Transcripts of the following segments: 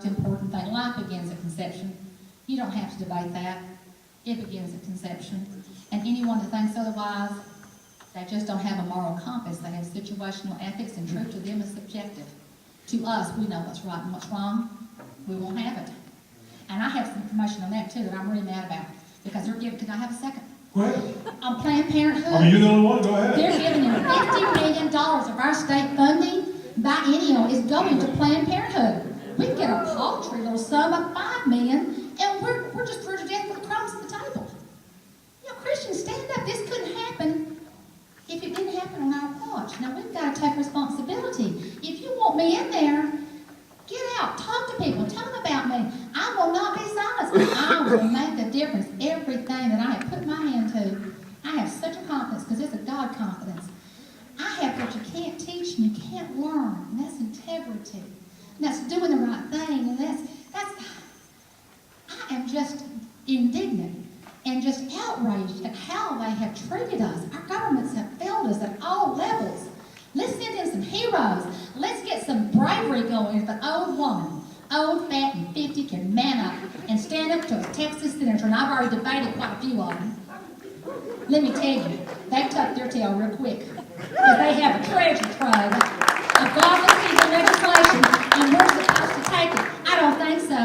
important thing. Life begins at conception. You don't have to debate that. It begins at conception. And anyone that thinks otherwise, they just don't have a moral compass. They have situational ethics, and truth to them is subjective. To us, we know what's right and what's wrong. We won't have it. And I have some information on that too that I'm really mad about, because they're giving. Can I have a second? Go ahead. On Planned Parenthood. I mean, you're the only one. Go ahead. They're giving them $50 million of our state funding. Biennial is going to Planned Parenthood. We can get a paltry little sum of $5 million, and we're just screwed to death with the crumbs at the table. You know, Christians, stand up. This couldn't happen if it didn't happen on our watch. Now, we've got to take responsibility. If you want me in there, get out, talk to people, tell them about me. I will not be silenced. I will make a difference. Everything that I have put my hand to, I have such a confidence, because it's a God confidence. I have what you can't teach and you can't learn, and that's integrity. And that's doing the right thing, and that's I am just indignant and just outraged at how they have treated us. Our governments have failed us at all levels. Let's send in some heroes. Let's get some bravery going. If an old woman, old, fat, and 50, can man up and stand up to a Texas senator, and I've already debated quite a few of them. Let me tell you, they tuck their tail real quick, because they have a treasure trove of godly people legislation, and we're supposed to take it. I don't think so.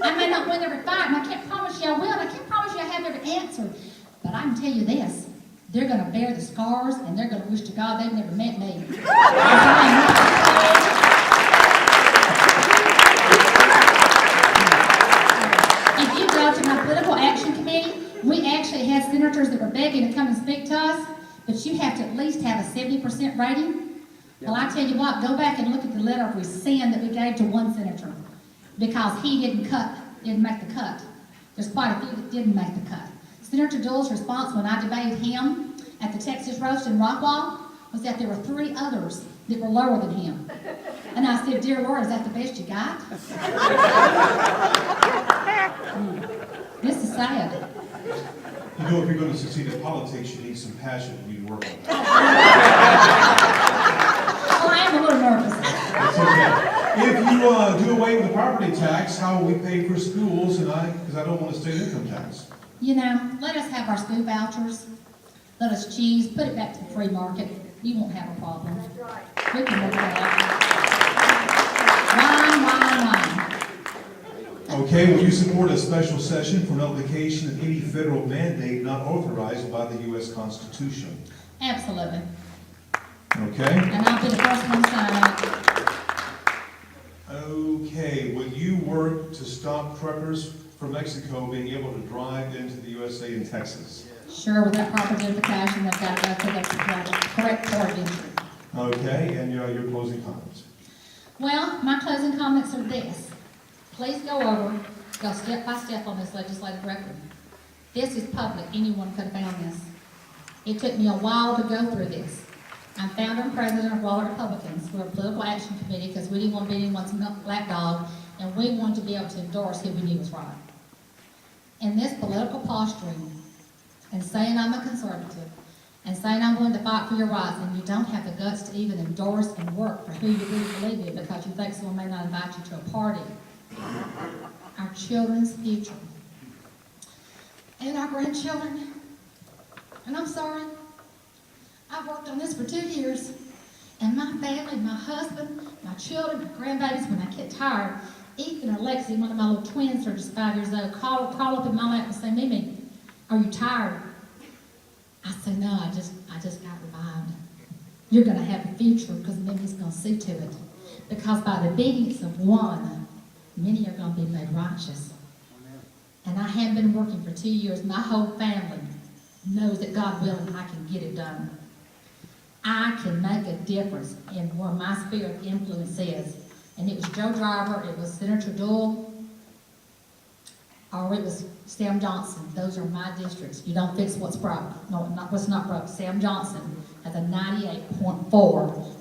I may not win every fight, and I can't promise you I will, and I can't promise you I have every answer. But I can tell you this, they're going to bear the scars, and they're going to wish to God they've never met me. If you go to my political action committee, we actually had senators that were begging to come and speak to us, but you have to at least have a 70% rating. Well, I tell you what, go back and look at the letter of rescind that we gave to one senator, because he didn't make the cut. There's quite a few that didn't make the cut. Senator Dulles' response when I debated him at the Texas Roast in Rockwall was that there were 3 others that were lower than him. And I said, dear Lord, is that the best you got? This is sad. You know, if you're going to succeed in politics, you need some passion for you to work on. Well, I am a little nervous. That's okay. If you do away with the property tax, how will we pay for schools? Because I don't want a state income tax. You know, let us have our school vouchers. Let us choose. Put it back to the free market. You won't have a problem. We can work that out. Why? Okay, will you support a special session for nullification of any federal mandate not authorized by the U.S. Constitution? Absolutely. Okay. And I'll be the first one to sign it. Okay, will you work to stop truckers from Mexico being able to drive into the USA and Texas? Sure, with that proper identification, they've got to go through the correct port of entry. Okay, and your closing comments. Well, my closing comments are this. Please go step by step on this legislative record. This is public. Anyone could have found this. It took me a while to go through this. I'm founder and president of Waller Republicans. We're a political action committee because we didn't want to be anyone's black dog, and we wanted to be able to endorse who we knew was right. In this political posturing, and saying I'm a conservative, and saying I'm willing to fight for your rights, and you don't have the guts to even endorse and work for who you really believe in because you think someone may not invite you to a party. Our children's future. And our grandchildren. And I'm sorry, I've worked on this for 2 years, and my family, my husband, my children, my grandbabies, when I get tired, Ethan or Lexi, one of my little twins, are just 5 years old, crawl up in my lap and say, Mimi, are you tired? I say, no, I just got revived. You're going to have a future because Mimi's going to see to it. Because by the obedience of one, many are going to be made righteous. And I have been working for 2 years. My whole family knows that God willing, I can get it done. I can make a difference in where my sphere of influence is. And it was Joe Driver, it was Senator Dole, or it was Sam Johnson. Those are my districts. You don't fix what's broke. No, what's not broke. Sam Johnson has a 98.4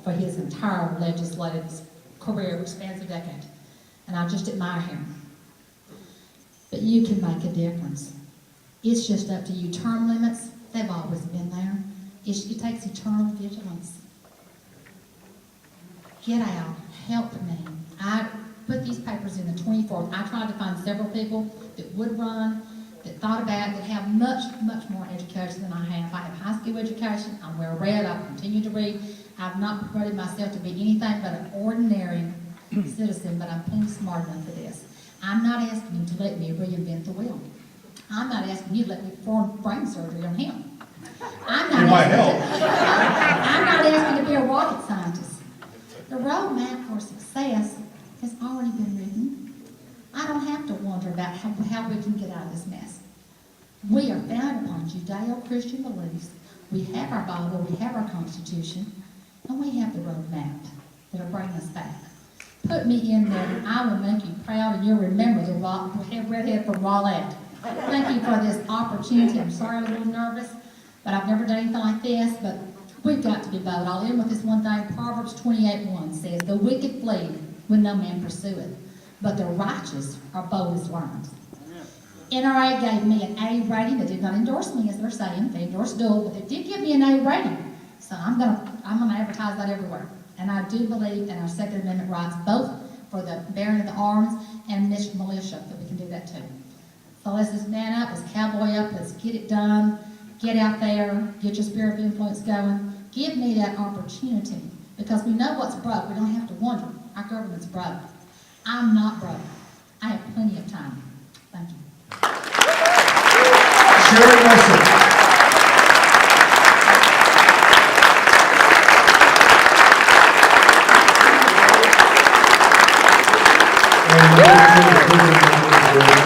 for his entire legislative career, which spans a decade. And I just admire him. But you can make a difference. It's just up to you. Term limits, they've always been there. It takes eternal vigilance. Get out. Help me. I put these papers in the 20 forth. I tried to find several people that would run, that thought about it, that have much, much more education than I have. I have high school education, I'm well read, I've continued to read. I've not promoted myself to be anything but an ordinary citizen, but I'm plenty smart enough for this. I'm not asking you to let me reinvent the wheel. I'm not asking you to let me perform brain surgery on him. It might help. I'm not asking to be a rocket scientist. The roadmap for success has already been written. I don't have to wonder about how we can get out of this mess. We are founded upon Judeo-Christian beliefs. We have our Bible, we have our Constitution, and we have the roadmap that'll bring us back. Put me in there, and I will make you proud, and you'll remember the redhead from Rowlett. Thank you for this opportunity. I'm sorry I'm a little nervous, but I've never done anything like this, but we've got to be bold. I'll end with this one thing. Proverbs 28:1 says, "The wicked flee when no man pursueth, but the righteous are bold as lions." NRA gave me an A rating. They did not endorse me, as they're saying. They endorsed Dual, but they did give me an A rating. So I'm gonna advertise that everywhere. And I do believe in our Second Amendment rights, both for the bearing of the arms and militia, that we can do that too. So let's just man up, let's cowboy up, let's get it done. Get out there, get your sphere of influence going. Give me that opportunity, because we know what's broke. We don't have to wonder. Our government's broke. I'm not broke. I have plenty of time. Thank you. Sharon Russell. And